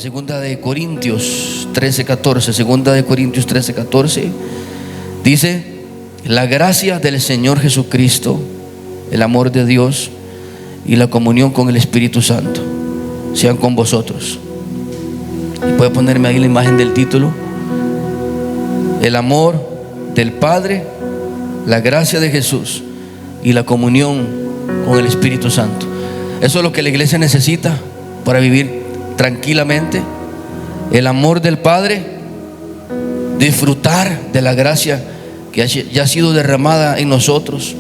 Segunda de Corintios 13:14. Segunda de Corintios 13:14 dice: la gracia del Señor Jesucristo, el amor de Dios y la comunión con el Espíritu Santo sean con vosotros. Y puede ponerme ahí la imagen del título: el amor del Padre, la gracia de Jesús y la comunión con el Espíritu Santo. Eso es lo que la iglesia necesita para vivir tranquilamente. El amor del Padre, disfrutar de la gracia que ya ha sido derramada en nosotros,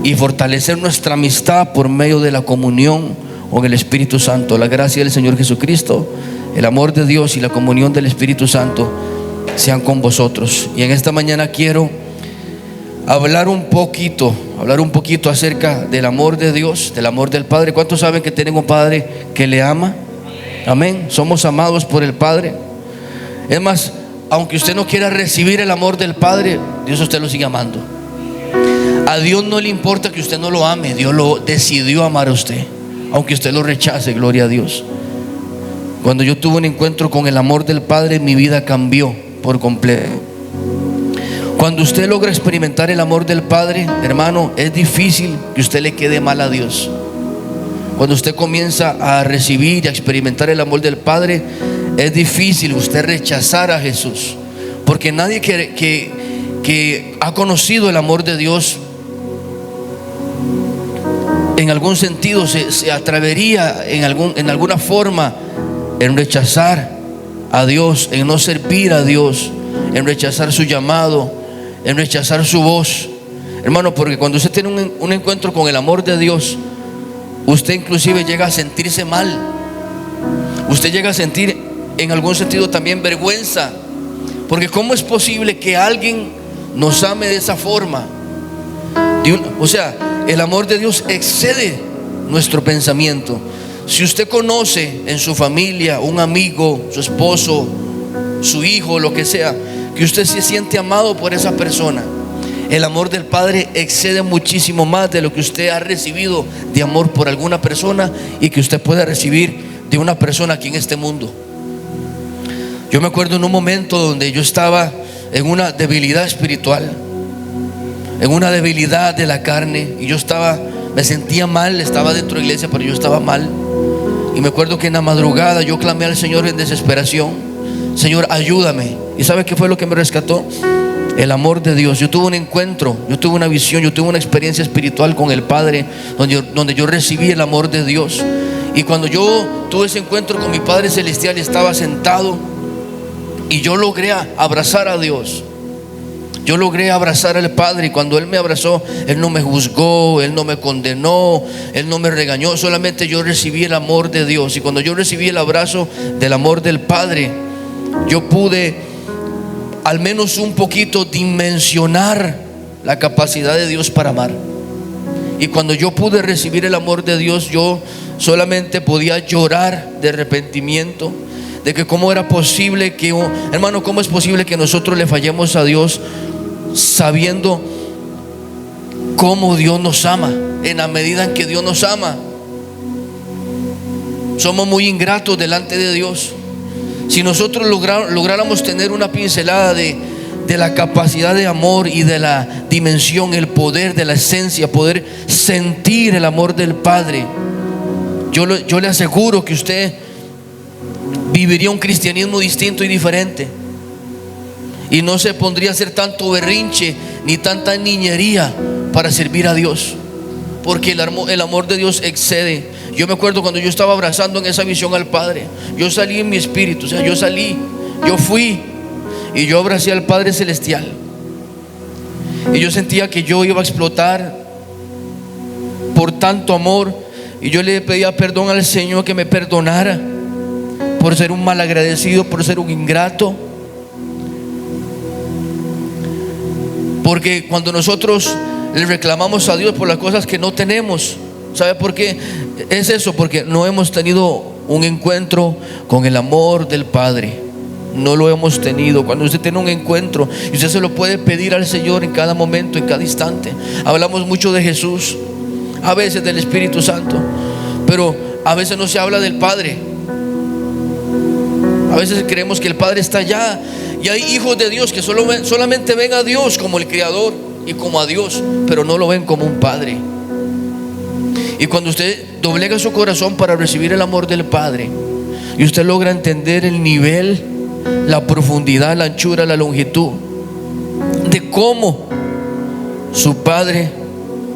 y fortalecer nuestra amistad por medio de la comunión con el Espíritu Santo. La gracia del Señor Jesucristo, el amor de Dios y la comunión del Espíritu Santo sean con vosotros. Y en esta mañana quiero hablar un poquito acerca del amor de Dios, del amor del Padre. ¿Cuántos saben que tienen un Padre que le ama? Amén. Somos amados por el Padre. Es más, aunque usted no quiera recibir el amor del Padre, Dios a usted lo sigue amando. A Dios no le importa que usted no lo ame. Dios lo decidió amar a usted, aunque usted lo rechace. Gloria a Dios. Cuando yo tuve un encuentro con el amor del Padre, mi vida cambió por completo. Cuando usted logra experimentar el amor del Padre, hermano, es difícil que usted le quede mal a Dios. Cuando usted comienza a recibir y a experimentar el amor del Padre, es difícil usted rechazar a Jesús, porque nadie que ha conocido el amor de Dios en algún sentido se atrevería en alguna forma en rechazar a Dios, en no servir a Dios, en rechazar su llamado, en rechazar su voz, hermano. Porque cuando usted tiene un encuentro con el amor de Dios, usted inclusive llega a sentirse mal. Usted llega a sentir en algún sentido también vergüenza, porque ¿cómo es posible que alguien nos ame de esa forma? O sea, el amor de Dios excede nuestro pensamiento. Si usted conoce en su familia un amigo, su esposo, su hijo, lo que sea, que usted se siente amado por esa persona, el amor del Padre excede muchísimo más de lo que usted ha recibido de amor por alguna persona y que usted pueda recibir de una persona aquí en este mundo. Yo me acuerdo en un momento donde yo estaba en una debilidad espiritual, en una debilidad de la carne, y me sentía mal. Estaba dentro de la iglesia, pero yo estaba mal. Y me acuerdo que en la madrugada yo clamé al Señor en desesperación: Señor, ayúdame. ¿Y sabe qué fue lo que me rescató? El amor de Dios. Yo tuve un encuentro, yo tuve una visión, yo tuve una experiencia espiritual con el Padre, donde yo recibí el amor de Dios. Y cuando yo tuve ese encuentro con mi Padre Celestial, estaba sentado y yo logré abrazar a Dios. Yo logré abrazar al Padre, y cuando Él me abrazó, Él no me juzgó, Él no me condenó, Él no me regañó. Solamente yo recibí el amor de Dios. Y cuando yo recibí el abrazo del amor del Padre, yo pude al menos un poquito dimensionar la capacidad de Dios para amar. Y cuando yo pude recibir el amor de Dios, yo solamente podía llorar de arrepentimiento, de que cómo era posible que, hermano, cómo es posible que nosotros le fallemos a Dios sabiendo cómo Dios nos ama, en la medida en que Dios nos ama. Somos muy ingratos delante de Dios. Si nosotros lográramos tener una pincelada de la capacidad de amor y de la dimensión, el poder de la esencia, poder sentir el amor del Padre, yo le aseguro que usted viviría un cristianismo distinto y diferente, y no se pondría a hacer tanto berrinche ni tanta niñería para servir a Dios, porque el amor de Dios excede. Yo me acuerdo cuando yo estaba abrazando en esa visión al Padre, yo salí en mi espíritu, o sea, yo fui y yo abracé al Padre Celestial, y yo sentía que yo iba a explotar por tanto amor, y yo le pedía perdón al Señor, que me perdonara por ser un malagradecido, por ser un ingrato. Porque cuando nosotros le reclamamos a Dios por las cosas que no tenemos, ¿sabe por qué es eso? Porque no hemos tenido un encuentro con el amor del Padre. No lo hemos tenido. Cuando usted tiene un encuentro, y usted se lo puede pedir al Señor en cada momento, en cada instante. Hablamos mucho de Jesús, a veces del Espíritu Santo, pero a veces no se habla del Padre. A veces creemos que el Padre está allá, y hay hijos de Dios que solamente ven a Dios como el Creador y como a Dios, pero no lo ven como un Padre. Y cuando usted doblega su corazón para recibir el amor del Padre, y usted logra entender el nivel, la profundidad, la anchura, la longitud de cómo su Padre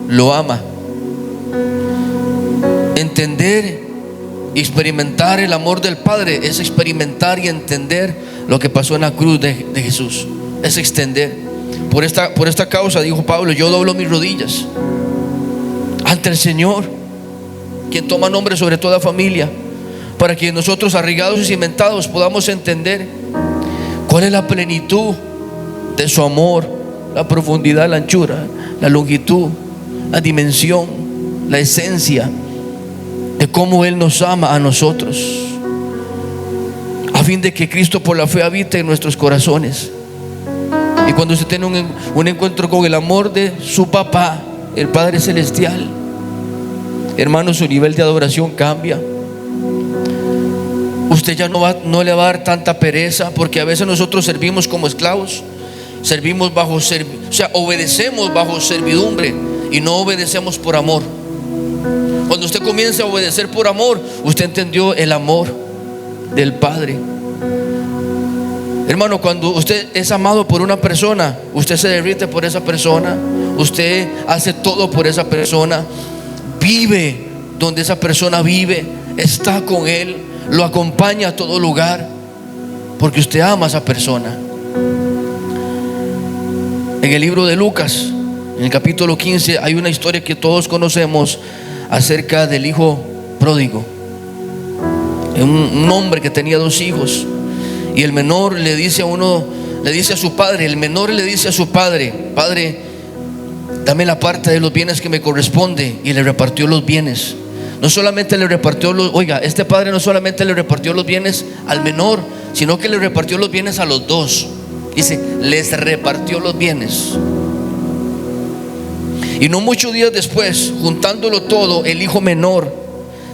lo ama, entender y experimentar el amor del Padre es experimentar y entender lo que pasó en la cruz de Jesús. Es extender. Por esta causa, dijo Pablo, yo doblo mis rodillas ante el Señor, quien toma nombre sobre toda familia, para que nosotros, arraigados y cimentados, podamos entender cuál es la plenitud de su amor, la profundidad, la anchura, la longitud, la dimensión, la esencia de cómo Él nos ama a nosotros, a fin de que Cristo por la fe habite en nuestros corazones. Y cuando usted tiene un encuentro con el amor de su papá, el Padre Celestial, hermano, su nivel de adoración cambia. Usted ya no le va a dar tanta pereza, porque a veces nosotros servimos como esclavos, servimos obedecemos bajo servidumbre y no obedecemos por amor. Cuando usted comienza a obedecer por amor, usted entendió el amor del Padre. Hermano, cuando usted es amado por una persona, usted se derrite por esa persona, usted hace todo por esa persona, vive donde esa persona vive, está con él, lo acompaña a todo lugar, porque usted ama a esa persona. En el libro de Lucas, en el capítulo 15, hay una historia que todos conocemos acerca del hijo pródigo. Un hombre que tenía 2 hijos, y el menor le dice a su padre, Padre, dame la parte de los bienes que me corresponde, y le repartió los bienes. No solamente le repartió este padre no solamente le repartió los bienes al menor, sino que le repartió los bienes a los 2. Dice, les repartió los bienes. Y no muchos días después, juntándolo todo, el hijo menor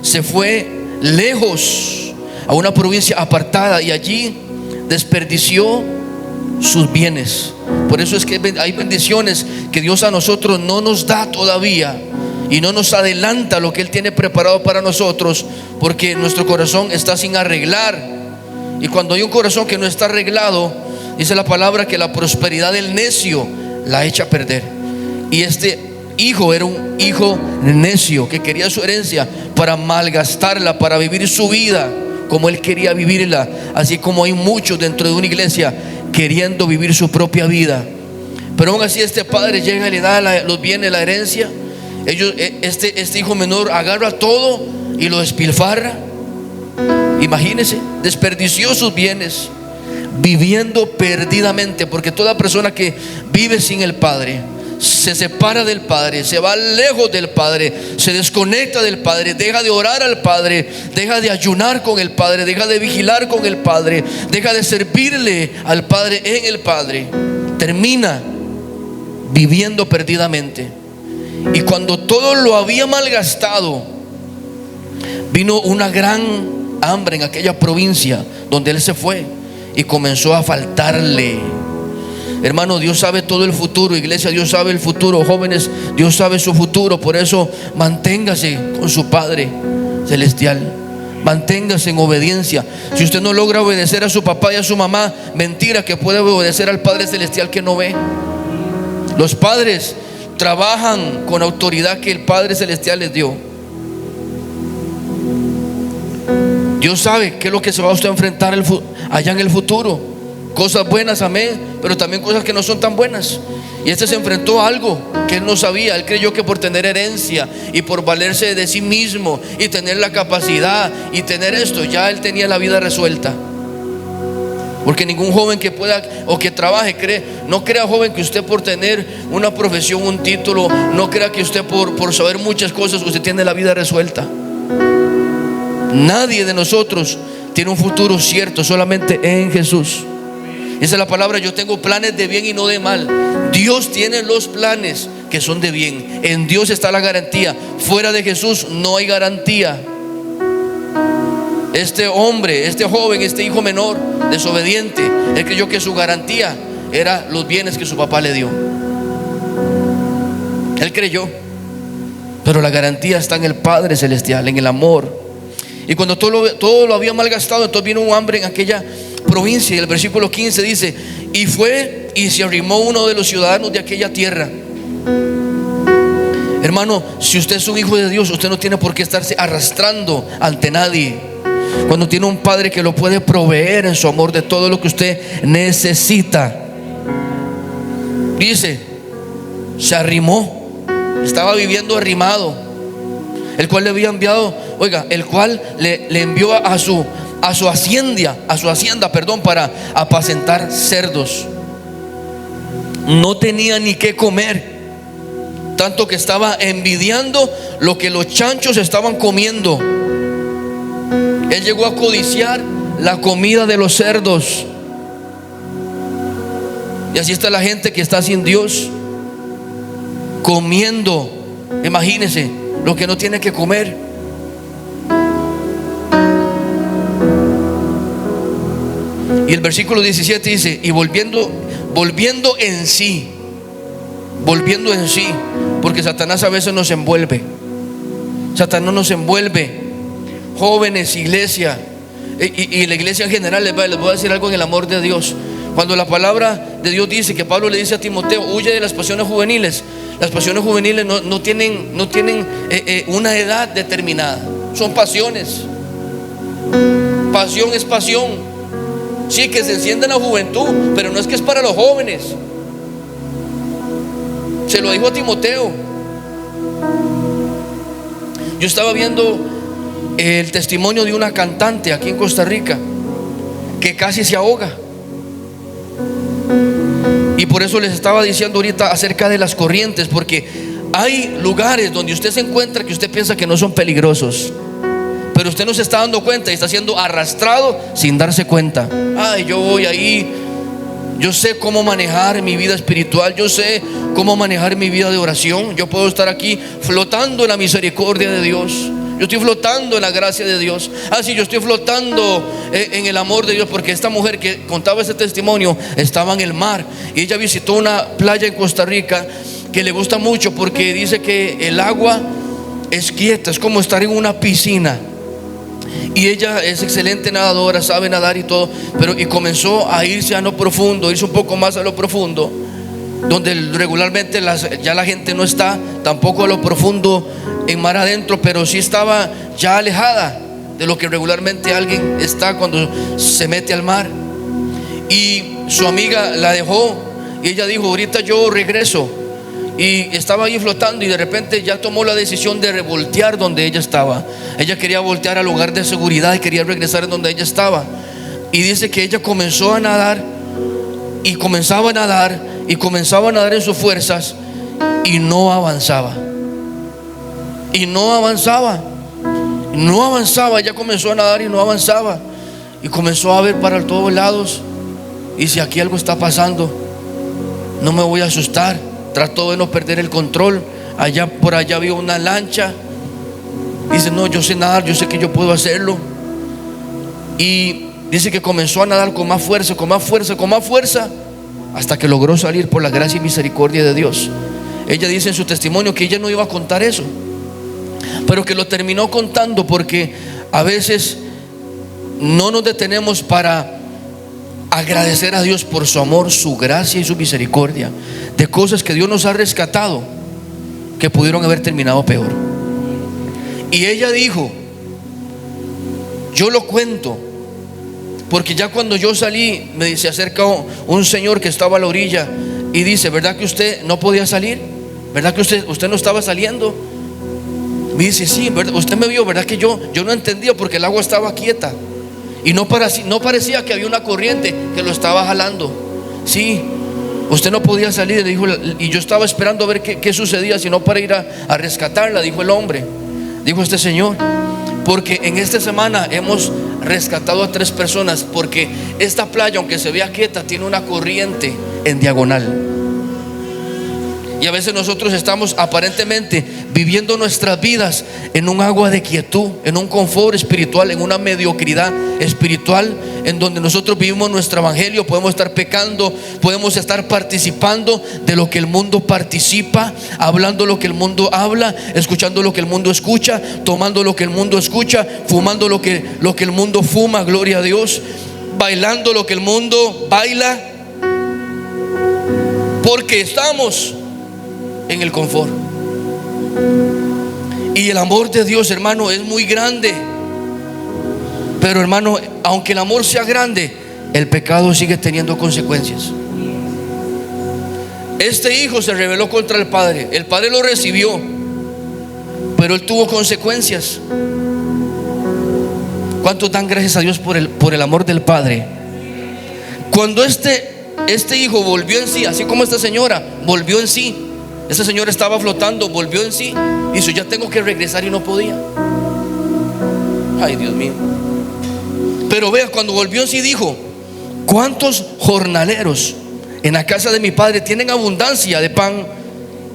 se fue lejos a una provincia apartada, y allí desperdició sus bienes. Por eso es que hay bendiciones que Dios a nosotros no nos da todavía, y no nos adelanta lo que Él tiene preparado para nosotros, porque nuestro corazón está sin arreglar. Y cuando hay un corazón que no está arreglado, dice la palabra que la prosperidad del necio la echa a perder. Y este hijo era un hijo necio que quería su herencia para malgastarla, para vivir su vida como él quería vivirla, así como hay muchos dentro de una iglesia queriendo vivir su propia vida. Pero aún así este padre llega y le da los bienes, la herencia. Este hijo menor agarra todo y lo despilfarra. Imagínense, desperdició sus bienes viviendo perdidamente, porque toda persona que vive sin el Padre se separa del Padre, se va lejos del Padre, se desconecta del Padre, deja de orar al Padre, deja de ayunar con el Padre, deja de vigilar con el Padre, deja de servirle al Padre en el Padre, termina viviendo perdidamente. Y cuando todo lo había malgastado, vino una gran hambre en aquella provincia donde él se fue, y comenzó a faltarle. Hermano, Dios sabe todo el futuro. Iglesia, Dios sabe el futuro. Jóvenes, Dios sabe su futuro. Por eso manténgase con su Padre Celestial, manténgase en obediencia. Si usted no logra obedecer a su papá y a su mamá, mentira que puede obedecer al Padre Celestial que no ve. Los padres trabajan con autoridad que el Padre Celestial les dio. Dios sabe qué es lo que se va a usted a enfrentar allá en el futuro. Cosas buenas, amén, pero también cosas que no son tan buenas. Y este se enfrentó a algo que él no sabía. Él creyó que por tener herencia y por valerse de sí mismo y tener la capacidad y tener esto, ya él tenía la vida resuelta. Porque ningún joven que pueda o que trabaje no crea, joven, que usted por tener una profesión, un título, no crea que usted por saber muchas cosas usted tiene la vida resuelta. Nadie de nosotros tiene un futuro cierto, solamente en Jesús. Esa es la palabra: yo tengo planes de bien y no de mal. Dios tiene los planes que son de bien. En Dios está la garantía. Fuera de Jesús no hay garantía. Este hombre, este joven, este hijo menor, desobediente, él creyó que su garantía era los bienes que su papá le dio. Él creyó, pero la garantía está en el Padre Celestial, en el amor. Y cuando todo lo había malgastado, entonces vino un hambre en aquella provincia. Y el versículo 15 dice: y fue y se arrimó uno de los ciudadanos de aquella tierra. Hermano, si usted es un hijo de Dios, usted no tiene por qué estarse arrastrando ante nadie. Cuando tiene un Padre que lo puede proveer en su amor de todo lo que usted necesita. Dice, se arrimó, estaba viviendo arrimado, el cual le había enviado, oiga, el cual le envió a su hacienda, para apacentar cerdos. No tenía ni qué comer, tanto que estaba envidiando lo que los chanchos estaban comiendo. Él llegó a codiciar la comida de los cerdos. Y así está la gente que está sin Dios, comiendo, imagínense, lo que no tiene que comer. Y el versículo 17 dice: y volviendo en sí, porque Satanás a veces nos envuelve. Satanás nos envuelve. Jóvenes, iglesia, y la iglesia en general, les voy a decir algo en el amor de Dios. Cuando la palabra de Dios dice, que Pablo le dice a Timoteo: huye de las pasiones juveniles. Las pasiones juveniles no tienen una edad determinada. Son pasiones. Pasión es pasión. Sí, que se enciende en la juventud, pero no es que es para los jóvenes. Se lo dijo a Timoteo. Yo estaba viendo el testimonio de una cantante aquí en Costa Rica que casi se ahoga. Y por eso les estaba diciendo ahorita acerca de las corrientes, porque hay lugares donde usted se encuentra que usted piensa que no son peligrosos, pero usted no se está dando cuenta y está siendo arrastrado sin darse cuenta. Ay, yo voy ahí, yo sé cómo manejar mi vida espiritual, yo sé cómo manejar mi vida de oración. Yo puedo estar aquí flotando en la misericordia de Dios. Yo estoy flotando en la gracia de Dios. Sí, yo estoy flotando en el amor de Dios, porque esta mujer que contaba ese testimonio estaba en el mar, y ella visitó una playa en Costa Rica que le gusta mucho, porque dice que el agua es quieta, es como estar en una piscina. Y ella es excelente nadadora, sabe nadar y todo, y comenzó a irse a lo profundo, irse un poco más a lo profundo, donde regularmente ya la gente no está tampoco a lo profundo en mar adentro, pero sí estaba ya alejada de lo que regularmente alguien está cuando se mete al mar. Y su amiga la dejó, y ella dijo: ahorita yo regreso. Y estaba ahí flotando, y de repente ya tomó la decisión de revoltear donde ella estaba. Ella quería voltear al lugar de seguridad y quería regresar donde ella estaba. Y dice que ella comenzó a nadar, y comenzaba a nadar, y comenzaba a nadar en sus fuerzas, y no avanzaba. Y no avanzaba. Ella comenzó a nadar y no avanzaba. Y comenzó a ver para todos lados. Y si aquí algo está pasando, no me voy a asustar. Trató de no perder el control. Por allá había una lancha. Dice: no, yo sé nadar, yo sé que yo puedo hacerlo. Y dice que comenzó a nadar con más fuerza, hasta que logró salir por la gracia y misericordia de Dios. Ella dice en su testimonio que ella no iba a contar eso, pero que lo terminó contando, porque a veces no nos detenemos para agradecer a Dios por su amor, su gracia y su misericordia, de cosas que Dios nos ha rescatado, que pudieron haber terminado peor. Y ella dijo: yo lo cuento porque ya cuando yo salí, se acerca un señor que estaba a la orilla y dice: ¿verdad que usted no podía salir? ¿Verdad que usted no estaba saliendo? Me dice: sí, ¿verdad? Usted me vio, ¿verdad que yo no entendía, porque el agua estaba quieta y no parecía que había una corriente que lo estaba jalando? Sí, usted no podía salir, le dijo, y yo estaba esperando a ver qué sucedía, sino para ir a rescatarla, dijo el hombre. Dijo este señor: porque en esta semana hemos rescatado a 3 personas, porque esta playa, aunque se vea quieta, tiene una corriente en diagonal. Y a veces nosotros estamos aparentemente viviendo nuestras vidas en un agua de quietud, en un confort espiritual, en una mediocridad espiritual, en donde nosotros vivimos nuestro evangelio. Podemos estar pecando, podemos estar participando de lo que el mundo participa, hablando lo que el mundo habla, escuchando lo que el mundo escucha, tomando lo que el mundo escucha, fumando lo que el mundo fuma, gloria a Dios, bailando lo que el mundo baila, porque estamos en el confort. Y el amor de Dios, hermano, es muy grande. Pero, hermano, aunque el amor sea grande, el pecado sigue teniendo consecuencias. Este hijo se rebeló contra el padre. El padre lo recibió, pero él tuvo consecuencias. ¿Cuántos dan gracias a Dios por el amor del padre? Cuando este hijo volvió en sí, así como esta señora volvió en sí, esa señora estaba flotando, volvió en sí, dijo: ya tengo que regresar, y no podía. Ay, Dios mío. Pero vea, cuando volvió en sí dijo: ¿cuántos jornaleros en la casa de mi padre tienen abundancia de pan,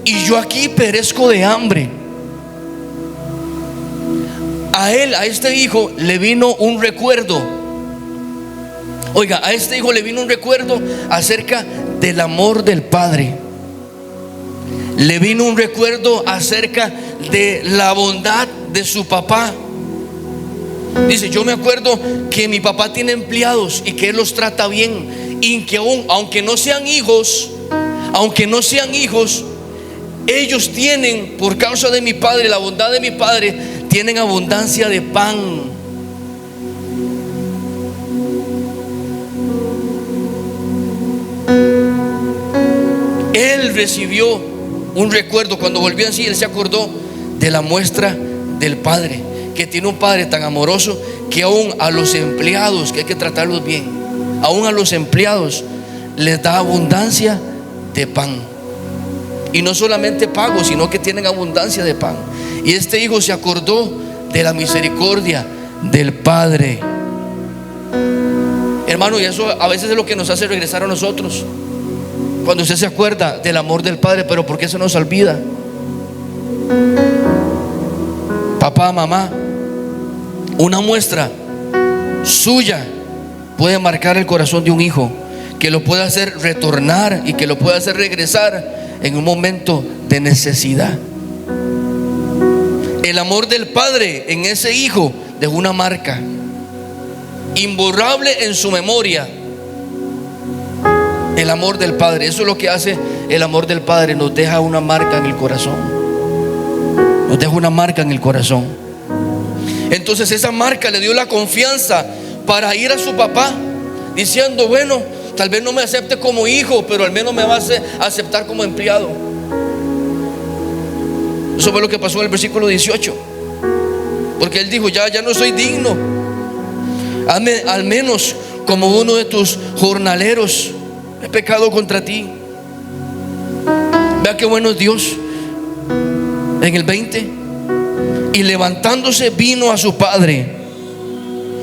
y yo aquí perezco de hambre? A este hijo le vino un recuerdo. Oiga, a este hijo le vino un recuerdo acerca del amor del padre. Le vino un recuerdo acerca de la bondad de su papá. Dice: yo me acuerdo que mi papá tiene empleados y que él los trata bien, y que aunque no sean hijos, ellos tienen, por causa de mi padre, la bondad de mi padre, tienen abundancia de pan. Él recibió un recuerdo. Cuando volvió en sí, él se acordó de la muestra del padre, que tiene un padre tan amoroso que aún a los empleados, que hay que tratarlos bien, aún a los empleados les da abundancia de pan. Y no solamente pago, sino que tienen abundancia de pan. Y este hijo se acordó de la misericordia del padre. Hermano, y eso a veces es lo que nos hace regresar a nosotros. Cuando usted se acuerda del amor del padre, pero ¿por qué se nos olvida? Papá, mamá, una muestra suya puede marcar el corazón de un hijo, que lo puede hacer retornar y que lo puede hacer regresar en un momento de necesidad. El amor del padre en ese hijo dejó una marca imborrable en su memoria. El amor del padre, eso es lo que hace el amor del padre, nos deja una marca en el corazón. Nos deja una marca en el corazón. Entonces esa marca le dio la confianza para ir a su papá, diciendo: bueno, tal vez no me acepte como hijo, pero al menos me va a aceptar como empleado. Eso fue lo que pasó en el versículo 18. Porque él dijo: ya no soy digno, hazme al menos como uno de tus jornaleros. He pecado contra ti. Vea qué bueno es Dios. En el 20: y levantándose vino a su padre.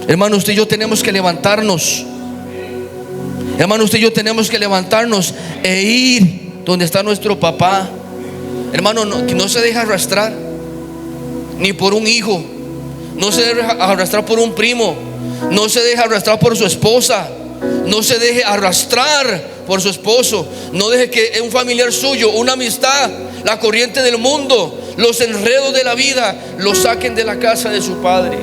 Hermano, usted y yo tenemos que levantarnos. Hermano, usted y yo tenemos que levantarnos e ir donde está nuestro papá. Hermano, no se deja arrastrar ni por un hijo, no se deja arrastrar por un primo, no se deja arrastrar por su esposa, no se deje arrastrar por su esposo, no deje que un familiar suyo, una amistad, la corriente del mundo, los enredos de la vida lo saquen de la casa de su padre,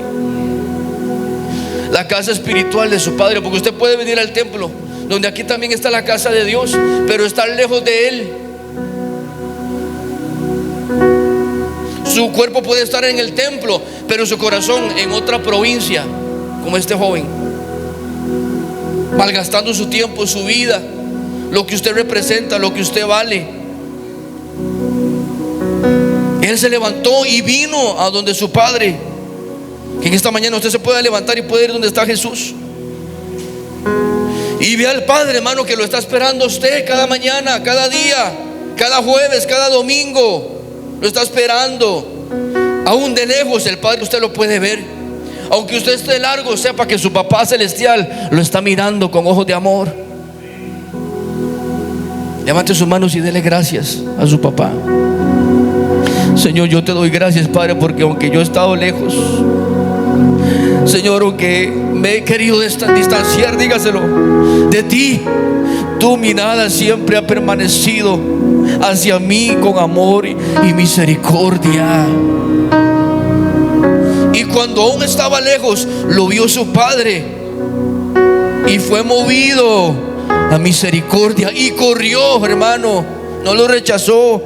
la casa espiritual de su padre. Porque usted puede venir al templo, donde aquí también está la casa de Dios, pero estar lejos de él. Su cuerpo puede estar en el templo, pero su corazón en otra provincia, como este joven, malgastando su tiempo, su vida, lo que usted representa, lo que usted vale. Él se levantó y vino a donde su padre. Que en esta mañana usted se pueda levantar y puede ir donde está Jesús y ve al Padre, hermano, que lo está esperando a usted cada mañana, cada día, cada jueves, cada domingo. Lo está esperando. Aún de lejos el Padre usted lo puede ver. Aunque usted esté largo, sepa que su papá celestial lo está mirando con ojos de amor. Levante sus manos y dele gracias a su papá. Señor, yo te doy gracias, Padre, porque aunque yo he estado lejos, Señor, aunque me he querido distanciar, dígaselo, de ti, tu mirada siempre ha permanecido hacia mí con amor y misericordia. Y cuando aún estaba lejos, lo vio su padre y fue movido a misericordia y corrió, hermano. No lo rechazó.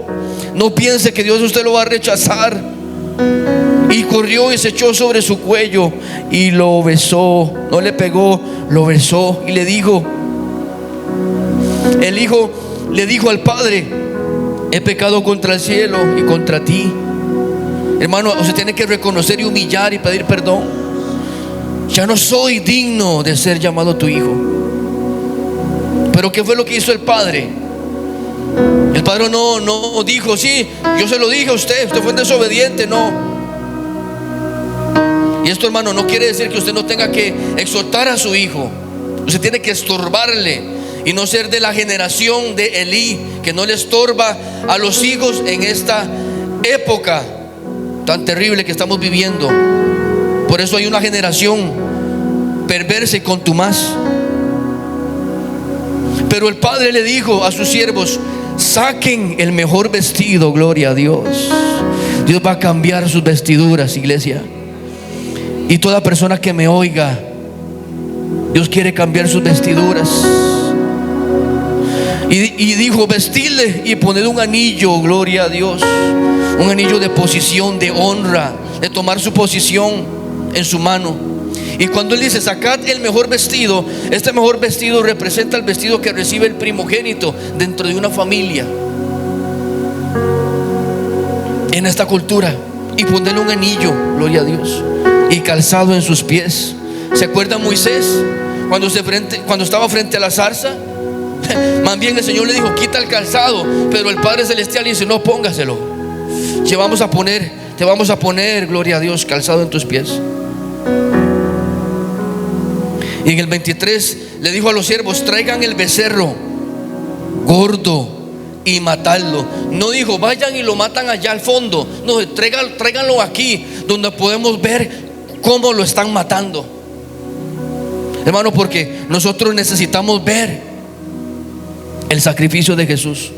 No piense que Dios usted lo va a rechazar. Y corrió y se echó sobre su cuello y lo besó. No le pegó, lo besó y le dijo, el hijo le dijo al padre: he pecado contra el cielo y contra ti. Hermano, usted tiene que reconocer y humillar y pedir perdón. Ya no soy digno de ser llamado tu hijo. Pero ¿qué fue lo que hizo el padre? El padre no dijo: sí, yo se lo dije a usted fue desobediente. No. Y esto, hermano, no quiere decir que usted no tenga que exhortar a su hijo. Usted tiene que estorbarle y no ser de la generación de Elí, que no le estorba a los hijos en esta época tan terrible que estamos viviendo. Por eso hay una generación perversa y contumaz. Pero el padre le dijo a sus siervos: saquen el mejor vestido. Gloria a Dios. Dios va a cambiar sus vestiduras, iglesia. Y toda persona que me oiga, Dios quiere cambiar sus vestiduras. Y dijo: vestidle y poned un anillo, gloria a Dios, un anillo de posición, de honra, de tomar su posición en su mano. Y cuando él dice: sacad el mejor vestido, este mejor vestido representa el vestido que recibe el primogénito dentro de una familia en esta cultura. Y ponerle un anillo, gloria a Dios, y calzado en sus pies. ¿Se acuerda Moisés cuando estaba frente a la zarza? Más bien el Señor le dijo: quita el calzado. Pero el Padre Celestial le dice: no, póngaselo. Te vamos a poner, gloria a Dios, calzado en tus pies. Y en el 23 le dijo a los siervos: traigan el becerro gordo y matadlo. No dijo: vayan y lo matan allá al fondo. No, tráiganlo aquí, donde podemos ver cómo lo están matando. Hermano, porque nosotros necesitamos ver el sacrificio de Jesús.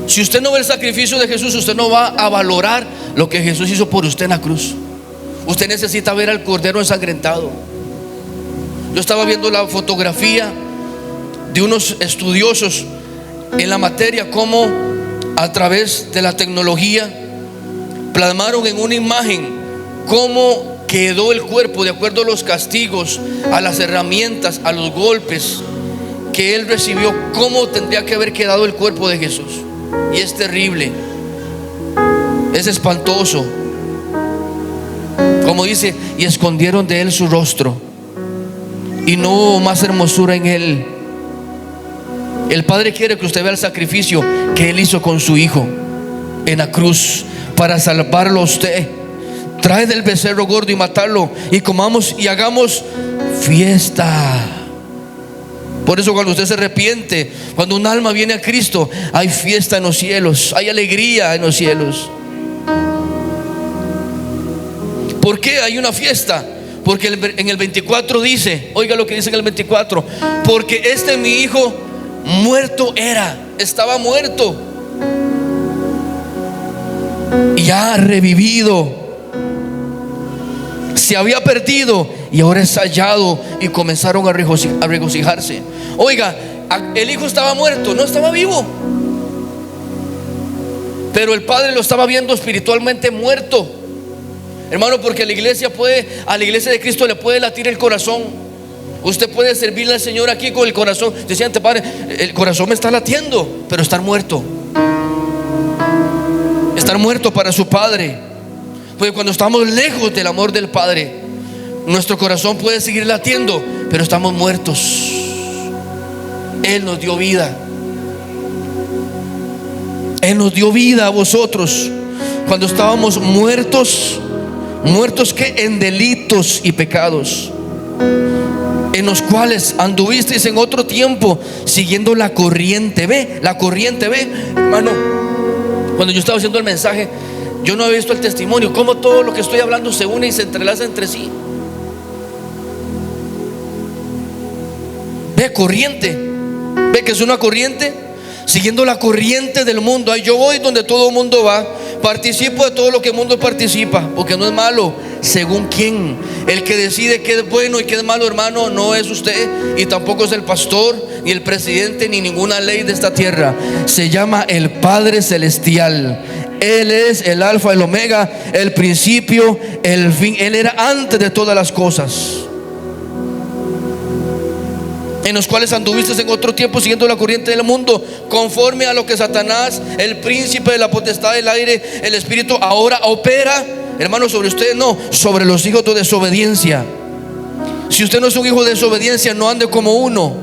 Si usted no ve el sacrificio de Jesús, usted no va a valorar lo que Jesús hizo por usted en la cruz. Usted necesita ver al Cordero ensangrentado. Yo estaba viendo la fotografía de unos estudiosos en la materia, cómo a través de la tecnología plasmaron en una imagen cómo quedó el cuerpo de acuerdo a los castigos, a las herramientas, a los golpes que él recibió, cómo tendría que haber quedado el cuerpo de Jesús. Y es terrible, es espantoso. Como dice: y escondieron de él su rostro, y no hubo más hermosura en él. El Padre quiere que usted vea el sacrificio que él hizo con su hijo en la cruz para salvarlo a usted. Trae del becerro gordo y matarlo, y comamos y hagamos fiesta. Por eso cuando usted se arrepiente, cuando un alma viene a Cristo, hay fiesta en los cielos, hay alegría en los cielos. ¿Por qué hay una fiesta? Porque en el 24 dice, oiga lo que dice en el 24: porque mi hijo muerto estaba muerto y ya ha revivido. Se había perdido y ahora es hallado. Y comenzaron a regocijarse. Oiga, el hijo estaba muerto, no estaba vivo, pero el padre lo estaba viendo espiritualmente muerto. Hermano, porque a la iglesia de Cristo le puede latir el corazón. Usted puede servirle al Señor aquí con el corazón. Decía antes: Padre, el corazón me está latiendo, pero estar muerto para su Padre. Porque cuando estamos lejos del amor del Padre, nuestro corazón puede seguir latiendo, pero estamos muertos. Él nos dio vida. Él nos dio vida a vosotros cuando estábamos muertos. ¿Muertos qué? En delitos y pecados. en los cuales anduvisteis en otro tiempo siguiendo la corriente. Ve, la corriente, ve, hermano. Cuando yo estaba haciendo el mensaje, yo no había visto el testimonio, cómo todo lo que estoy hablando se une y se entrelaza entre sí. Ve, corriente. Ve que es una corriente, siguiendo la corriente del mundo. Ahí yo voy donde todo el mundo va, participo de todo lo que el mundo participa, porque no es malo. Según quién, el que decide qué es bueno y qué es malo, hermano, no es usted, y tampoco es el pastor, ni el presidente, ni ninguna ley de esta tierra. Se llama el Padre Celestial. Él es el alfa, el omega, el principio, el fin. Él era antes de todas las cosas, en los cuales anduviste en otro tiempo siguiendo la corriente del mundo, conforme a lo que Satanás, el príncipe de la potestad del aire, el espíritu, ahora opera, hermano, sobre ustedes, no, sobre los hijos de desobediencia. Si usted no es un hijo de desobediencia, no ande como uno,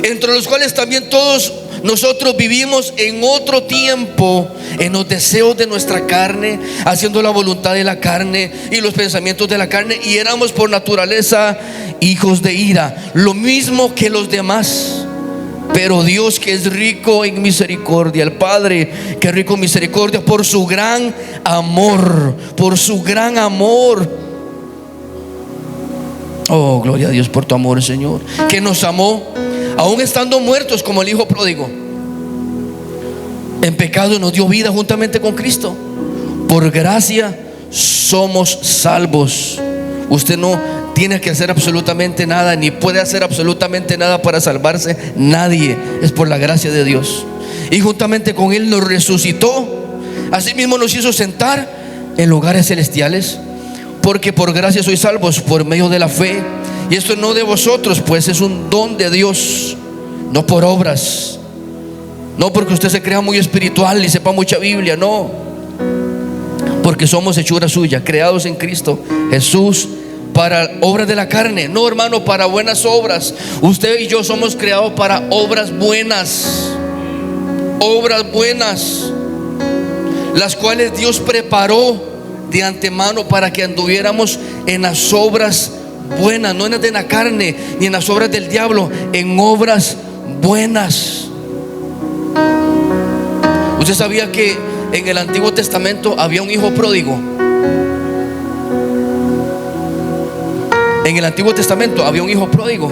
entre los cuales también todos nosotros vivimos en otro tiempo en los deseos de nuestra carne, haciendo la voluntad de la carne y los pensamientos de la carne, y éramos por naturaleza hijos de ira, lo mismo que los demás. Pero Dios, que es rico en misericordia, el Padre que es rico en misericordia, por su gran amor, oh, gloria a Dios por tu amor, Señor, que nos amó aún estando muertos, como el hijo pródigo en pecado, nos dio vida juntamente con Cristo. Por gracia somos salvos. Usted no tiene que hacer absolutamente nada, ni puede hacer absolutamente nada para salvarse. Nadie, es por la gracia de Dios. Y juntamente con Él nos resucitó, asimismo nos hizo sentar en lugares celestiales, porque por gracia sois salvos por medio de la fe. Y esto no de vosotros, pues es un don de Dios, no por obras, no porque usted se crea muy espiritual y sepa mucha Biblia, no, porque somos hechura suya, creados en Cristo Jesús para obras de la carne. No, hermano, para buenas obras. Usted y yo somos creados para obras buenas, las cuales Dios preparó de antemano para que anduviéramos en las obras buenas, no en las de la carne ni en las obras del diablo, en obras buenas. ¿Usted sabía que en el Antiguo Testamento había un hijo pródigo? En el Antiguo Testamento había un hijo pródigo.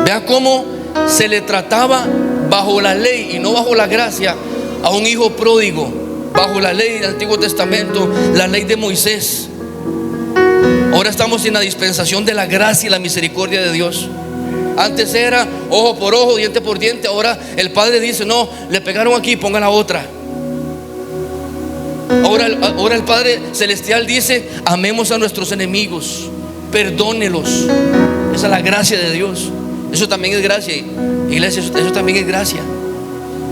Vea cómo se le trataba bajo la ley y no bajo la gracia a un hijo pródigo. Bajo la ley del Antiguo Testamento, la ley de Moisés. Ahora estamos en la dispensación de la gracia y la misericordia de Dios. Antes era ojo por ojo, diente por diente. Ahora el Padre dice: no, le pegaron aquí, pongan la otra. Ahora el Padre Celestial dice: amemos a nuestros enemigos, perdónelos. Esa es la gracia de Dios. Eso también es gracia, iglesia. Eso también es gracia.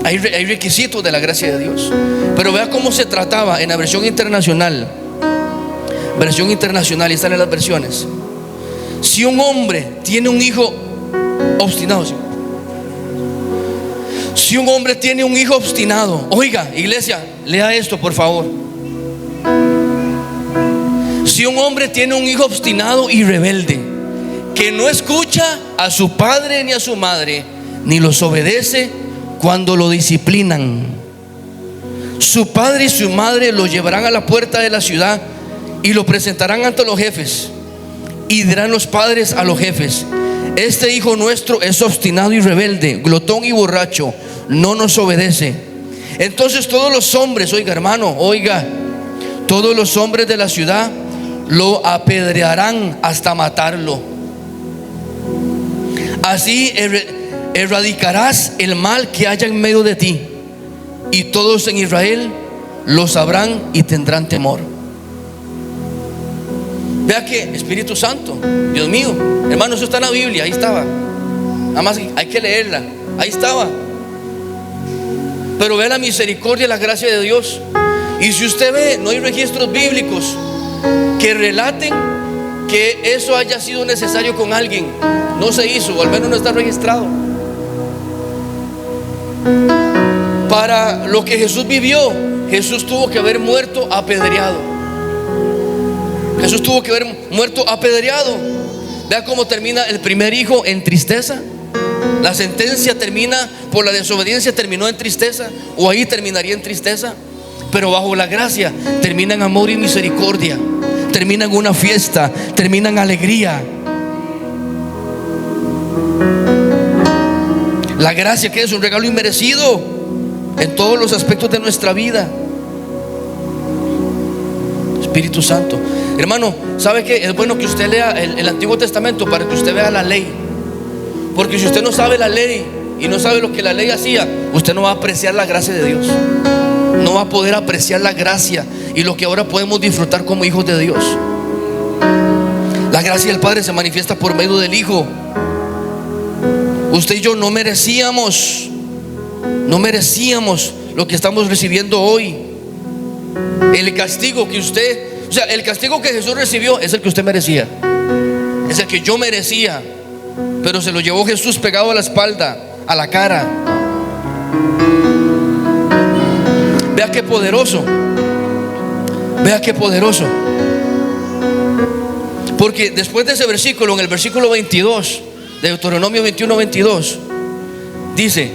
Hay requisitos de la gracia de Dios. Pero vea cómo se trataba en la versión internacional. Versión internacional, y están en las versiones. Si un hombre tiene un hijo obstinado, si un hombre tiene un hijo obstinado, oiga, iglesia, lea esto por favor. Si un hombre tiene un hijo obstinado y rebelde, que no escucha a su padre ni a su madre, ni los obedece cuando lo disciplinan, su padre y su madre lo llevarán a la puerta de la ciudad y lo presentarán ante los jefes. Y dirán los padres a los jefes: este hijo nuestro es obstinado y rebelde, glotón y borracho, no nos obedece. Entonces todos los hombres, oiga hermano, oiga, todos los hombres de la ciudad lo apedrearán hasta matarlo. Así erradicarás el mal que haya en medio de ti, y todos en Israel lo sabrán y tendrán temor. Vea que Espíritu Santo, Dios mío, hermano, eso está en la Biblia, ahí estaba. Nada más hay que leerla, ahí estaba. Pero vea la misericordia y la gracia de Dios. Y si usted ve, no hay registros bíblicos que relaten que eso haya sido necesario con alguien. No se hizo, o al menos no está registrado. Para lo que Jesús vivió, Jesús tuvo que haber muerto apedreado. Jesús tuvo que haber muerto apedreado. Vea cómo termina el primer hijo, en tristeza. La sentencia termina por la desobediencia, terminó en tristeza, o ahí terminaría en tristeza. Pero bajo la gracia termina en amor y misericordia, termina en una fiesta, termina en alegría. La gracia, que es un regalo inmerecido en todos los aspectos de nuestra vida. Espíritu Santo. Hermano, ¿sabe qué? Es bueno que usted lea el Antiguo Testamento para que usted vea la ley. Porque si usted no sabe la ley y no sabe lo que la ley hacía, usted no va a apreciar la gracia de Dios. No va a poder apreciar la gracia y lo que ahora podemos disfrutar como hijos de Dios. La gracia del Padre se manifiesta por medio del Hijo. Usted y yo no merecíamos lo que estamos recibiendo hoy. El castigo que usted, o sea, el castigo que Jesús recibió es el que usted merecía, es el que yo merecía, pero se lo llevó Jesús pegado a la espalda, a la cara. Vea qué poderoso. Vea qué poderoso. Porque después de ese versículo, en el versículo 22 de Deuteronomio 21:22, dice: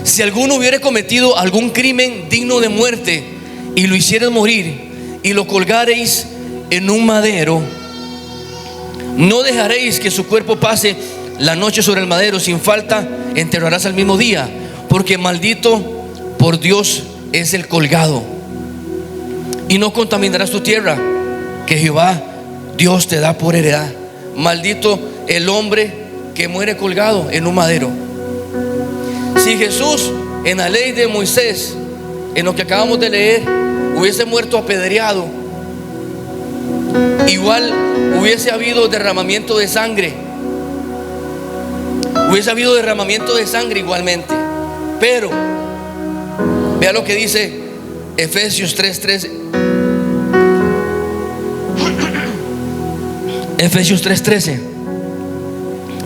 si alguno hubiere cometido algún crimen digno de muerte y lo hicieres morir y lo colgareis en un madero, no dejaréis que su cuerpo pase la noche sobre el madero, sin falta enterrarás al mismo día, porque maldito por Dios es el colgado. Y no contaminarás tu tierra, que Jehová Dios te da por heredad. Maldito el hombre que muere colgado en un madero. Si Jesús en la ley de Moisés, en lo que acabamos de leer, hubiese muerto apedreado, igual hubiese habido derramamiento de sangre. Hubiese habido derramamiento de sangre igualmente. Pero vea lo que dice Efesios 3:13. Efesios 3:13.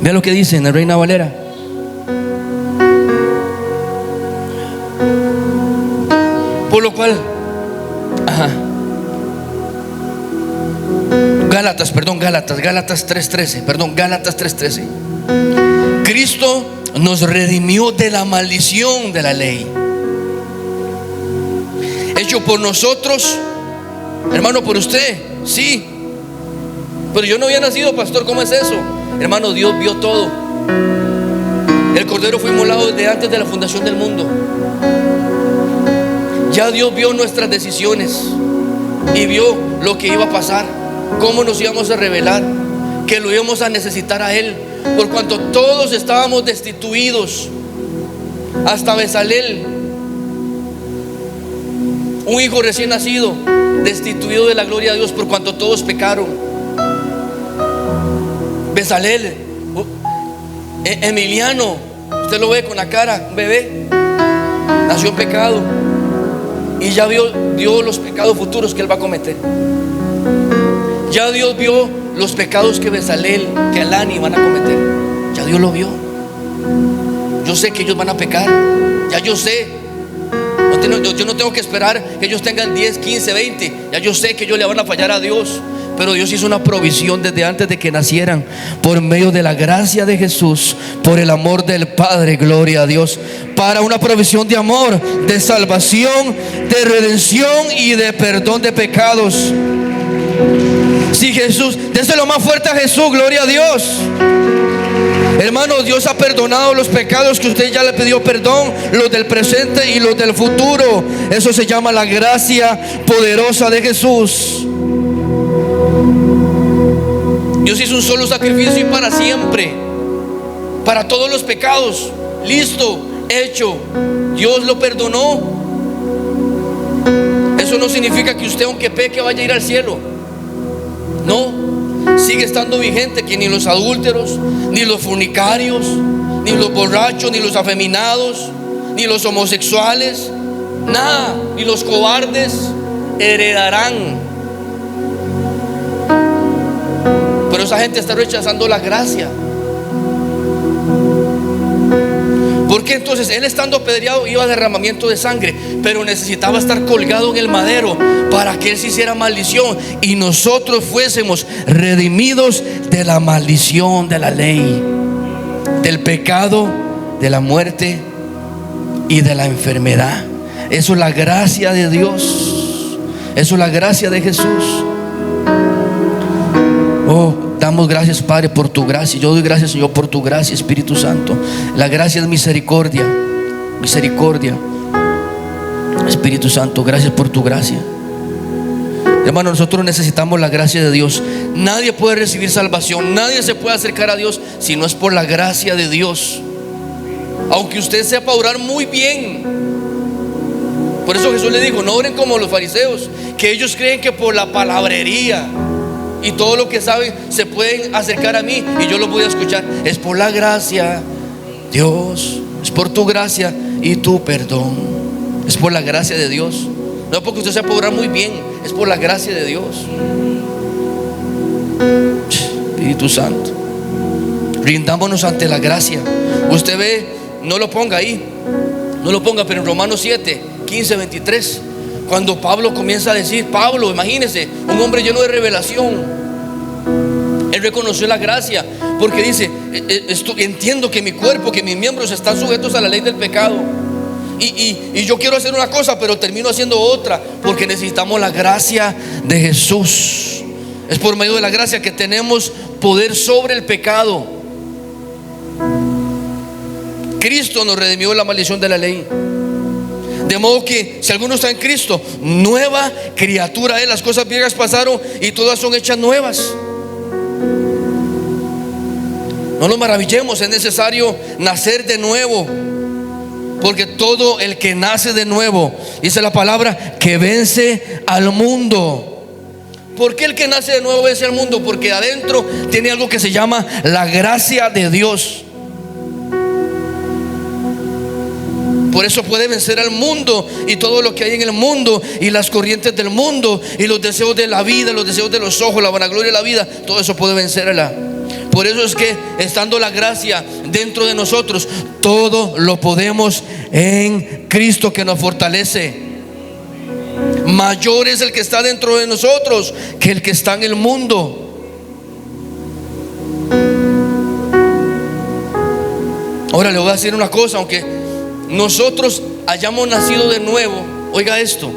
Vea lo que dice en la Reina Valera. Por lo cual, Gálatas 3:13. Cristo nos redimió de la maldición de la ley, hecho por nosotros, hermano, por usted, sí. Pero yo no había nacido, pastor, ¿cómo es eso? Hermano, Dios vio todo. El Cordero fue inmolado desde antes de la fundación del mundo. Ya Dios vio nuestras decisiones y vio lo que iba a pasar, cómo nos íbamos a rebelar, que lo íbamos a necesitar a Él, por cuanto todos estábamos destituidos, hasta Bezalel, un hijo recién nacido, destituido de la gloria de Dios, por cuanto todos pecaron. Bezalel, Emiliano, usted lo ve con la cara, un bebé, nació en pecado y ya vio los pecados futuros que él va a cometer. Ya Dios vio los pecados que Bezalel, que Alani van a cometer. Ya Dios lo vio. Yo sé que ellos van a pecar. Ya yo sé. Yo no tengo que esperar que ellos tengan 10, 15, 20. Ya yo sé que ellos le van a fallar a Dios. Pero Dios hizo una provisión desde antes de que nacieran, por medio de la gracia de Jesús, por el amor del Padre, gloria a Dios, para una provisión de amor, de salvación, de redención y de perdón de pecados. Si Jesús, déselo más fuerte a Jesús, gloria a Dios. Hermano, Dios ha perdonado los pecados que usted ya le pidió perdón, los del presente y los del futuro. Eso se llama la gracia poderosa de Jesús. Dios hizo un solo sacrificio y para siempre, para todos los pecados. Listo, hecho. Dios lo perdonó. Eso no significa que usted, aunque peque, vaya a ir al cielo. No, sigue estando vigente que ni los adúlteros, ni los fornicarios, ni los borrachos, ni los afeminados, ni los homosexuales, nada, ni los cobardes heredarán. Pero esa gente está rechazando la gracia. Porque entonces él, estando apedreado, iba a derramamiento de sangre, pero necesitaba estar colgado en el madero para que él se hiciera maldición y nosotros fuésemos redimidos de la maldición de la ley, del pecado, de la muerte y de la enfermedad. Eso es la gracia de Dios. Eso es la gracia de Jesús. Oh, damos gracias, Padre, por tu gracia. Yo doy gracias, Señor, por tu gracia, Espíritu Santo. La gracia es misericordia. Misericordia. Espíritu Santo, gracias por tu gracia. Hermano, nosotros necesitamos la gracia de Dios. Nadie puede recibir salvación, nadie se puede acercar a Dios si no es por la gracia de Dios. Aunque usted sepa orar muy bien. Por eso Jesús le dijo: no oren como los fariseos, que ellos creen que por la palabrería y todo lo que saben se pueden acercar a mí y yo los voy a escuchar. Es por la gracia, Dios, es por tu gracia y tu perdón. Es por la gracia de Dios. No porque usted sepa orar muy bien, es por la gracia de Dios. Espíritu Santo, rindámonos ante la gracia. Usted ve, no lo ponga ahí, no lo ponga, pero en Romanos 7, 15, 23, cuando Pablo comienza a decir, Pablo, imagínese, un hombre lleno de revelación, él reconoció la gracia, porque dice: entiendo que mi cuerpo, que mis miembros están sujetos a la ley del pecado, y yo quiero hacer una cosa, pero termino haciendo otra, porque necesitamos la gracia de Jesús. Es por medio de la gracia que tenemos poder sobre el pecado. Cristo nos redimió de la maldición de la ley. De modo que si alguno está en Cristo, nueva criatura es. Las cosas viejas pasaron y todas son hechas nuevas. No nos maravillemos, es necesario nacer de nuevo, porque todo el que nace de nuevo, dice la palabra, que vence al mundo. ¿Por qué el que nace de nuevo vence al mundo? Porque adentro tiene algo que se llama la gracia de Dios. Por eso puede vencer al mundo y todo lo que hay en el mundo, y las corrientes del mundo, y los deseos de la vida, los deseos de los ojos, la vanagloria de la vida. Todo eso puede vencerla. Por eso es que, estando la gracia dentro de nosotros, todo lo podemos en Cristo que nos fortalece. Mayor es el que está dentro de nosotros que el que está en el mundo. Ahora le voy a decir una cosa: aunque nosotros hayamos nacido de nuevo, oiga esto,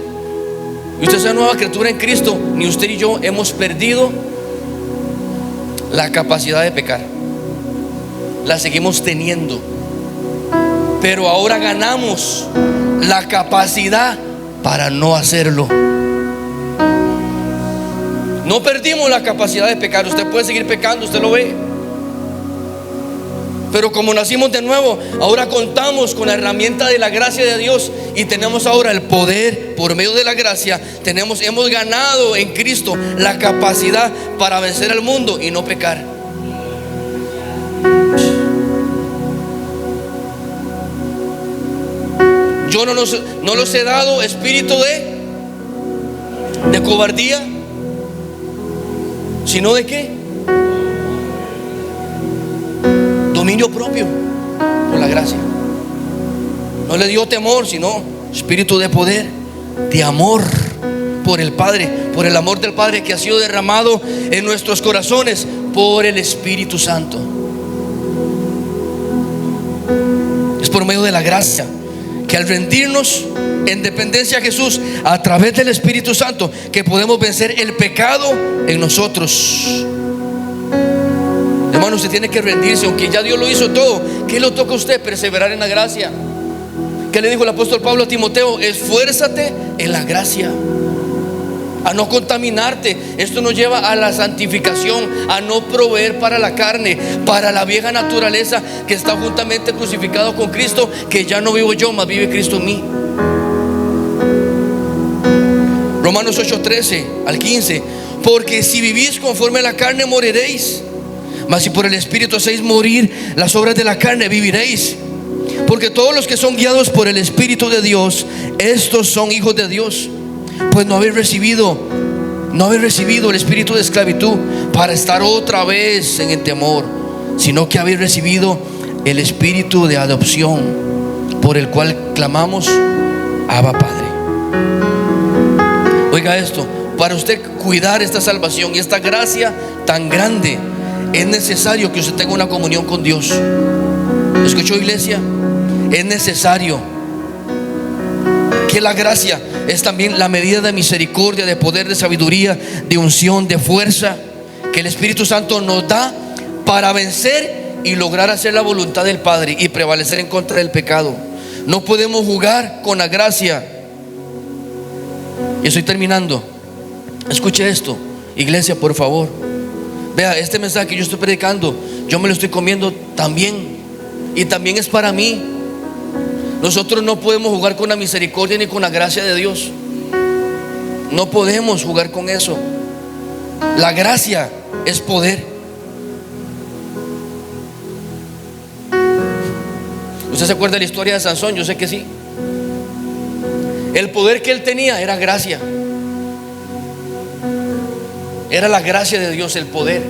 y usted es una nueva criatura en Cristo, ni usted y yo hemos perdido la capacidad de pecar. La seguimos teniendo, pero ahora ganamos la capacidad para no hacerlo. No perdimos la capacidad de pecar. Usted puede seguir pecando, usted lo ve, pero como nacimos de nuevo, ahora contamos con la herramienta de la gracia de Dios, y tenemos ahora el poder por medio de la gracia. Hemos ganado en Cristo la capacidad para vencer al mundo y no pecar. Yo no los he dado espíritu de cobardía, sino de ¿qué? Dominio propio, por la gracia. No le dio temor, sino espíritu de poder, de amor por el Padre, por el amor del Padre que ha sido derramado en nuestros corazones por el Espíritu Santo. Es por medio de la gracia que, al rendirnos en dependencia a Jesús a través del Espíritu Santo, que podemos vencer el pecado en nosotros. Hermano, usted tiene que rendirse, aunque ya Dios lo hizo todo. ¿Qué le toca a usted? Perseverar en la gracia. ¿Qué le dijo el apóstol Pablo a Timoteo? Esfuérzate en la gracia, a no contaminarte. Esto nos lleva a la santificación, a no proveer para la carne, para la vieja naturaleza que está juntamente crucificado con Cristo, que ya no vivo yo, mas vive Cristo en mí. Romanos 8:13 al 15. Porque si vivís conforme a la carne, moriréis, mas si por el Espíritu hacéis morir las obras de la carne, viviréis. Porque todos los que son guiados por el Espíritu de Dios, estos son hijos de Dios. Pues no habéis recibido el espíritu de esclavitud para estar otra vez en el temor, sino que habéis recibido el espíritu de adopción, por el cual clamamos: Abba, Padre. Oiga esto, para usted cuidar esta salvación y esta gracia tan grande, es necesario que usted tenga una comunión con Dios. ¿Escuchó, iglesia? Es necesario que la gracia es también la medida de misericordia, de poder, de sabiduría, de unción, de fuerza que el Espíritu Santo nos da para vencer y lograr hacer la voluntad del Padre y prevalecer en contra del pecado. No podemos jugar con la gracia. Y estoy terminando. Escuche esto, iglesia, por favor. Vea, este mensaje que yo estoy predicando, yo me lo estoy comiendo también, y también es para mí. Nosotros no podemos jugar con la misericordia ni con la gracia de Dios. No podemos jugar con eso. La gracia es poder. ¿Usted se acuerda de la historia de Sansón? Yo sé que sí. El poder que él tenía era gracia. Era la gracia de Dios, el poder.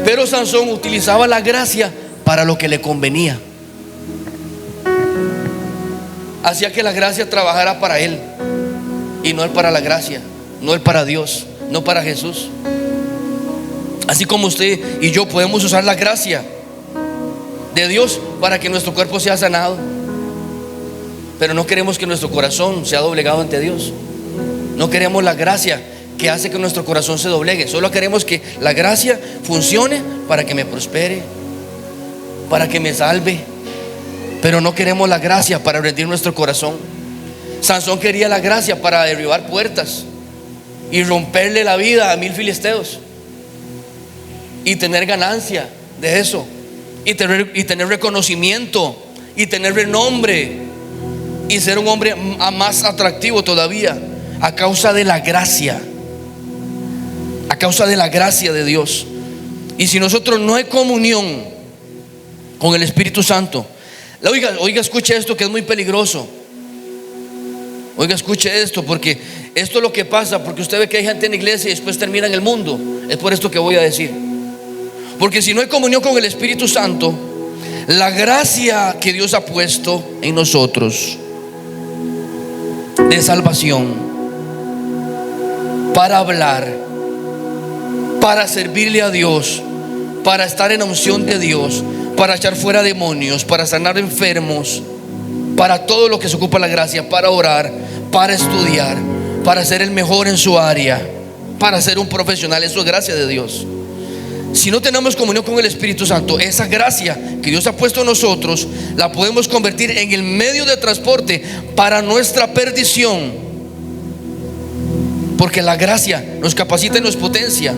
Pero Sansón utilizaba la gracia para lo que le convenía. Hacía que la gracia trabajara para él y no él para la gracia, no él para Dios, no para Jesús. Así como usted y yo podemos usar la gracia de Dios para que nuestro cuerpo sea sanado, pero no queremos que nuestro corazón sea doblegado ante Dios. No queremos la gracia que hace que nuestro corazón se doblegue. Solo queremos que la gracia funcione para que me prospere, para que me salve, pero no queremos la gracia para rendir nuestro corazón. Sansón quería la gracia para derribar puertas y romperle la vida a 1000 filisteos y tener ganancia de eso, y tener reconocimiento y tener renombre y ser un hombre más atractivo todavía, a causa de la gracia, a causa de la gracia de Dios. Y si nosotros no hay comunión con el Espíritu Santo, oiga, escuche esto que es muy peligroso. Oiga, escuche esto, porque esto es lo que pasa, porque usted ve que hay gente en la iglesia y después termina en el mundo. Es por esto que voy a decir. Porque si no hay comunión con el Espíritu Santo, la gracia que Dios ha puesto en nosotros de salvación, para hablar, para servirle a Dios, para estar en la unción de Dios, para echar fuera demonios, para sanar enfermos, para todo lo que se ocupa la gracia, para orar, para estudiar, para ser el mejor en su área, para ser un profesional. Eso es gracia de Dios. Si no tenemos comunión con el Espíritu Santo, esa gracia que Dios ha puesto en nosotros la podemos convertir en el medio de transporte para nuestra perdición, porque la gracia nos capacita y nos potencia,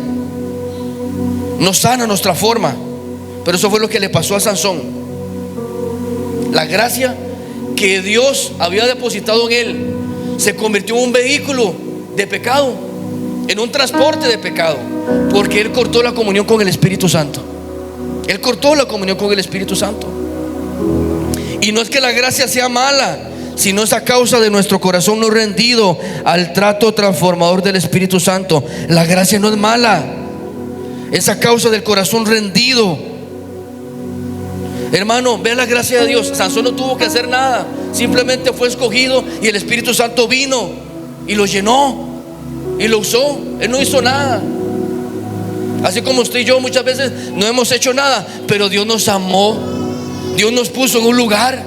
nos sana nuestra forma. Pero eso fue lo que le pasó a Sansón. La gracia que Dios había depositado en él se convirtió en un vehículo de pecado, en un transporte de pecado, porque él cortó la comunión con el Espíritu Santo. Él cortó la comunión con el Espíritu Santo. Y no es que la gracia sea mala, sino es a causa de nuestro corazón no rendido al trato transformador del Espíritu Santo. La gracia no es mala, es a causa del corazón rendido. Hermano, ve la gracia de Dios. Sansón no tuvo que hacer nada, simplemente fue escogido y el Espíritu Santo vino y lo llenó y lo usó. Él no hizo nada. Así como usted y yo muchas veces no hemos hecho nada, pero Dios nos amó, Dios nos puso en un lugar.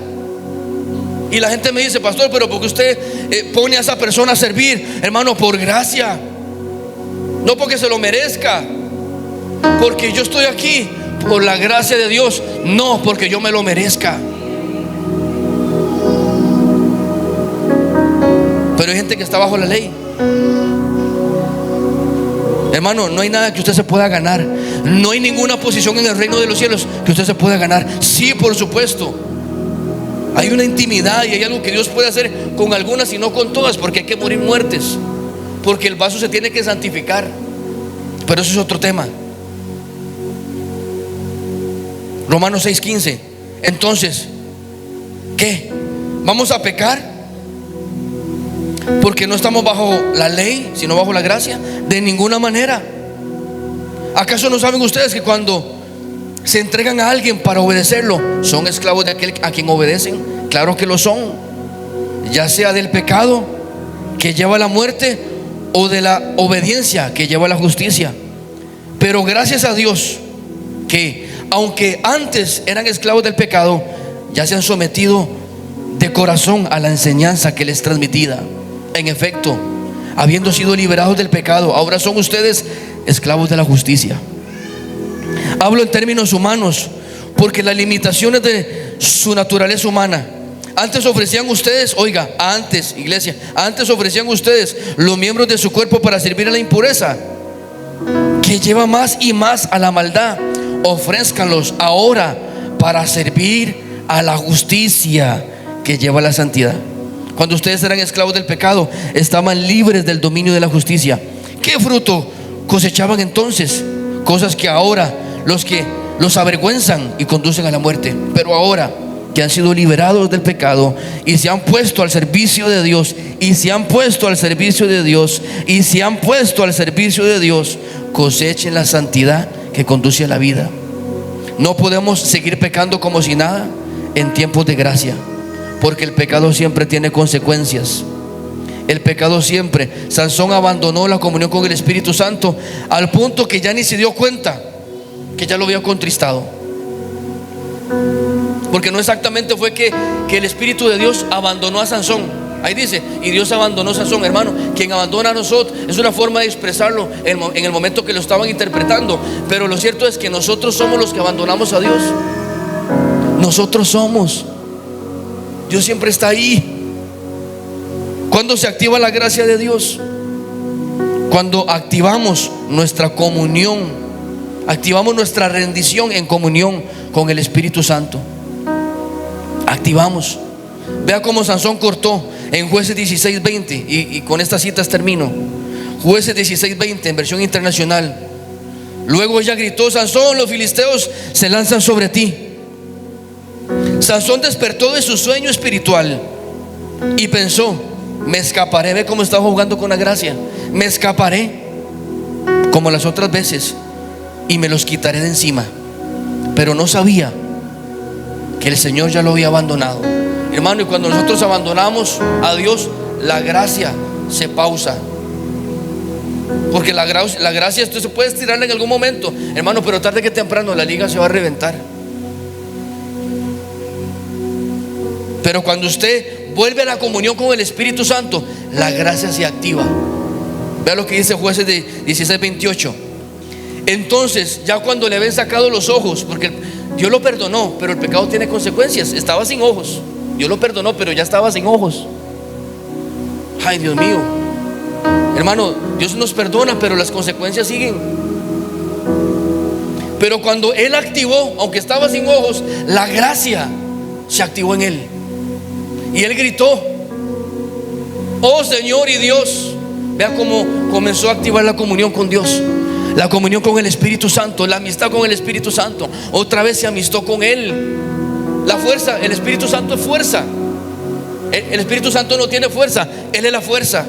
Y la gente me dice: pastor, pero ¿por qué usted pone a esa persona a servir? Hermano, por gracia, no porque se lo merezca, porque yo estoy aquí por la gracia de Dios, no porque yo me lo merezca. Pero hay gente que está bajo la ley. Hermano, no hay nada que usted se pueda ganar. No hay ninguna posición en el reino de los cielos que usted se pueda ganar. Sí, por supuesto, hay una intimidad y hay algo que Dios puede hacer con algunas y no con todas, porque hay que morir muertes, porque el vaso se tiene que santificar. Pero eso es otro tema. Romanos 6:15. Entonces, ¿qué? ¿Vamos a pecar porque no estamos bajo la ley, sino bajo la gracia? De ninguna manera. ¿Acaso no saben ustedes que cuando se entregan a alguien para obedecerlo, ¿son esclavos de aquel a quien obedecen? Claro que lo son, ya sea del pecado que lleva a la muerte o de la obediencia que lleva a la justicia. Pero gracias a Dios que aunque antes eran esclavos del pecado, ya se han sometido de corazón a la enseñanza que les es transmitida. En efecto, habiendo sido liberados del pecado, ahora son ustedes esclavos de la justicia. Hablo en términos humanos, porque las limitaciones de su naturaleza humana. Antes ofrecían ustedes, oiga, antes, iglesia, antes ofrecían ustedes los miembros de su cuerpo para servir a la impureza, que lleva más y más a la maldad. Ofrézcanlos ahora para servir a la justicia que lleva a la santidad. Cuando ustedes eran esclavos del pecado, estaban libres del dominio de la justicia. ¿Qué fruto cosechaban entonces? Cosas que ahora los avergüenzan y conducen a la muerte. Pero ahora que han sido liberados del pecado y se han puesto al servicio de Dios, cosechen la santidad que conduce a la vida. No podemos seguir pecando como si nada en tiempos de gracia, porque el pecado siempre tiene consecuencias. El pecado siempre. Sansón abandonó la comunión con el Espíritu Santo al punto que ya ni se dio cuenta que ya lo había contristado. Porque no exactamente fue que el Espíritu de Dios abandonó a Sansón. Ahí dice, y Dios abandonó a Sansón. Hermano, quien abandona a nosotros es una forma de expresarlo en el momento que lo estaban interpretando. Pero lo cierto es que nosotros somos los que abandonamos a Dios. Nosotros somos. Dios siempre está ahí. ¿Cuándo se activa la gracia de Dios? Cuando activamos nuestra comunión, activamos nuestra rendición en comunión con el Espíritu Santo. Activamos. Vea cómo Sansón cortó en Jueces 16:20, y con estas citas termino. Jueces 16:20 en versión internacional. Luego ella gritó: Sansón, los filisteos se lanzan sobre ti. Sansón despertó de su sueño espiritual y pensó: me escaparé. Ve cómo está jugando con la gracia. Me escaparé como las otras veces y me los quitaré de encima. Pero no sabía que el Señor ya lo había abandonado. Hermano, y cuando nosotros abandonamos a Dios, la gracia se pausa. Porque la gracia esto se puede estirar en algún momento, hermano, pero tarde que temprano la liga se va a reventar. Pero cuando usted vuelve a la comunión con el Espíritu Santo, la gracia se activa. Vea lo que dice Jueces de 16:28. Entonces, ya cuando le habían sacado los ojos, porque Dios lo perdonó, pero el pecado tiene consecuencias. Estaba sin ojos. Dios lo perdonó, pero ya estaba sin ojos. Ay, Dios mío. Hermano, Dios nos perdona, pero las consecuencias siguen. Pero cuando Él activó, aunque estaba sin ojos, la gracia se activó en Él. Y Él gritó: oh Señor y Dios. Vea cómo comenzó a activar la comunión con Dios, la comunión con el Espíritu Santo, la amistad con el Espíritu Santo. Otra vez se amistó con Él. La fuerza, el Espíritu Santo es fuerza. El Espíritu Santo no tiene fuerza, Él es la fuerza.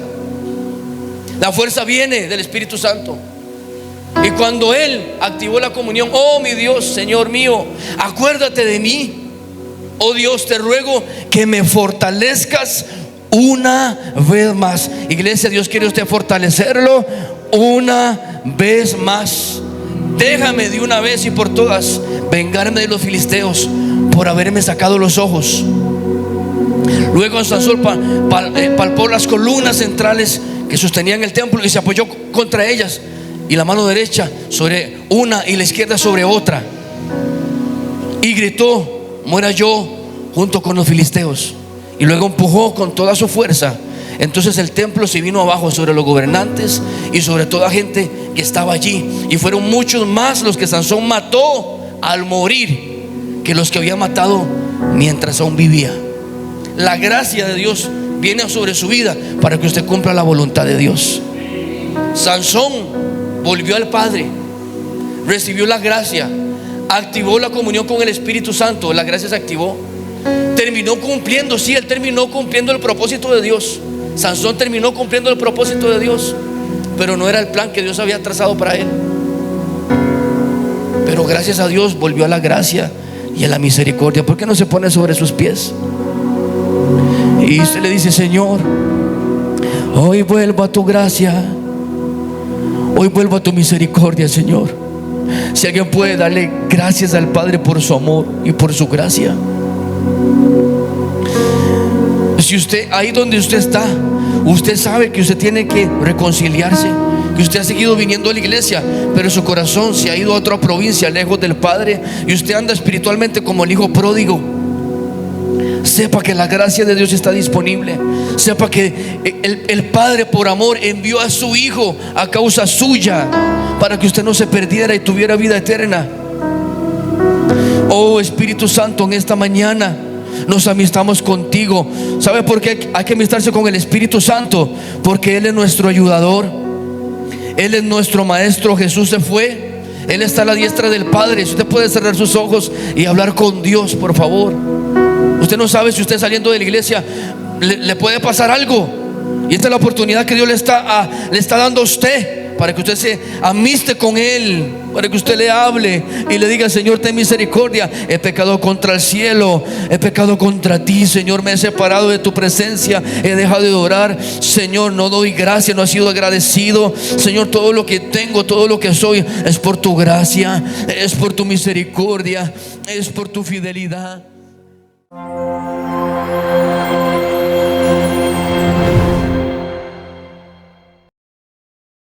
La fuerza viene del Espíritu Santo. Y cuando Él activó la comunión: oh mi Dios, Señor mío, acuérdate de mí. Oh Dios, te ruego que me fortalezcas una vez más. Iglesia, Dios quiere usted fortalecerlo una vez más. Déjame de una vez y por todas vengarme de los filisteos por haberme sacado los ojos. Luego Sansón palpó las columnas centrales que sostenían el templo y se apoyó contra ellas, y la mano derecha sobre una y la izquierda sobre otra, y gritó: muera yo junto con los filisteos. Y luego empujó con toda su fuerza. Entonces el templo se vino abajo sobre los gobernantes y sobre toda gente que estaba allí, y fueron muchos más los que Sansón mató al morir que los que había matado mientras aún vivía. La gracia de Dios viene sobre su vida para que usted cumpla la voluntad de Dios. Sansón volvió al Padre, recibió la gracia, activó la comunión con el Espíritu Santo. La gracia se activó, terminó cumpliendo, sí, él terminó cumpliendo el propósito de Dios. Sansón terminó cumpliendo el propósito de Dios, pero no era el plan que Dios había trazado para él. pero gracias a Dios volvió a la gracia y a la misericordia. ¿Por qué no se pone sobre sus pies? Y usted le dice: Señor, hoy vuelvo a tu gracia, hoy vuelvo a tu misericordia, Señor. Si alguien puede darle gracias al Padre por su amor y por su gracia. Si usted, ahí donde usted está, usted sabe que usted tiene que reconciliarse, que usted ha seguido viniendo a la iglesia, pero su corazón se ha ido a otra provincia, lejos del Padre, y usted anda espiritualmente como el hijo pródigo. Sepa que la gracia de Dios está disponible. Sepa que el Padre, por amor, envió a su Hijo a causa suya, para que usted no se perdiera y tuviera vida eterna. Oh Espíritu Santo, en esta mañana nos amistamos contigo. ¿Sabe por qué hay que amistarse con el Espíritu Santo? Porque Él es nuestro ayudador, Él es nuestro maestro. Jesús se fue, Él está a la diestra del Padre. Si usted puede cerrar sus ojos y hablar con Dios, por favor. Usted no sabe si usted saliendo de la iglesia le puede pasar algo, y esta es la oportunidad que Dios le está dando a usted, para que usted se amiste con Él, para que usted le hable y le diga: Señor, ten misericordia, he pecado contra el cielo, he pecado contra ti, Señor, me he separado de tu presencia, he dejado de orar, Señor, no doy gracia, no he sido agradecido, Señor, todo lo que tengo, todo lo que soy es por tu gracia, es por tu misericordia, es por tu fidelidad.